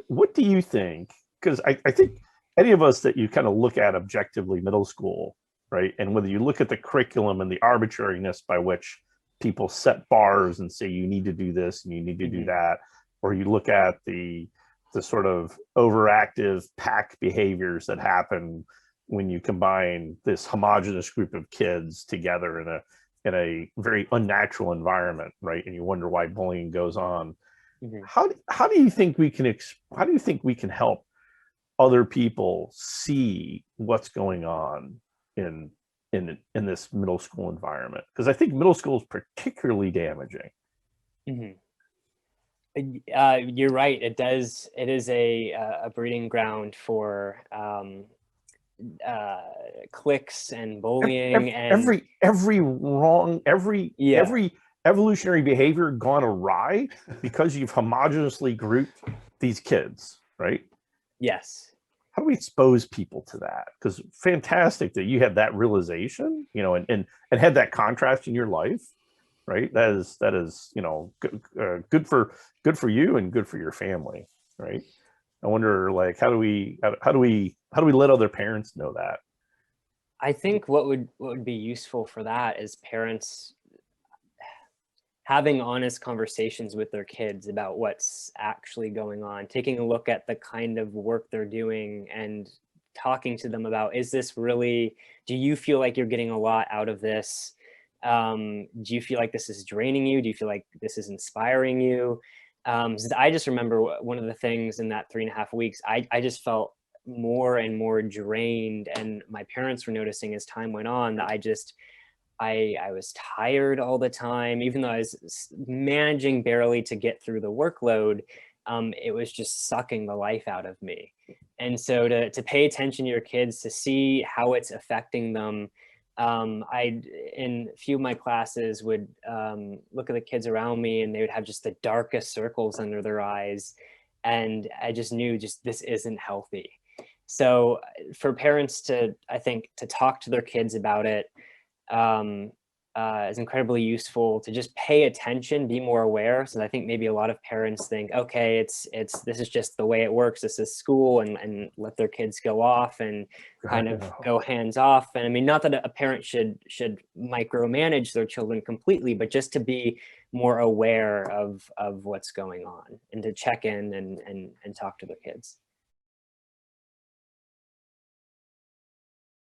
what do you think? Because I think any of us that you kind of look at objectively middle school, right? And whether you look at the curriculum and the arbitrariness by which people set bars and say you need to do this and you need to do that, or you look at the sort of overactive pack behaviors that happen when you combine this homogenous group of kids together in a very unnatural environment, right? And you wonder why bullying goes on. How do you think we can how do you think we can help other people see what's going on in this middle school environment? Because I think middle school is particularly damaging. You're right. It does. It is a breeding ground for cliques and bullying and every evolutionary behavior gone awry because you've homogeneously grouped these kids, right? Yes. How do we expose people to that? Because fantastic that you had that realization, you know, and had that contrast in your life, right? That is you know, good for you and good for your family, right? I wonder, like, how do we let other parents know that? I think what would be useful for that is parents having honest conversations with their kids about what's actually going on, taking a look at the kind of work they're doing and talking to them about, is this really, do you feel like you're getting a lot out of this? Do you feel like this is draining you? Do you feel like this is inspiring you? I just remember one of the things in that 3.5 weeks, I just felt more and more drained, and my parents were noticing as time went on that I was tired all the time, even though I was managing barely to get through the workload. It was just sucking the life out of me. And so to pay attention to your kids, to see how it's affecting them. I, in a few of my classes, would look at the kids around me and they would have just the darkest circles under their eyes. And I just knew this isn't healthy. So for parents to, I think, to talk to their kids about it, is incredibly useful, to just pay attention, be more aware. So I think maybe a lot of parents think, okay, this is just the way it works. This is school, and let their kids go off and kind of go hands off. And I mean, not that a parent should micromanage their children completely, but just to be more aware of what's going on and to check in and talk to their kids.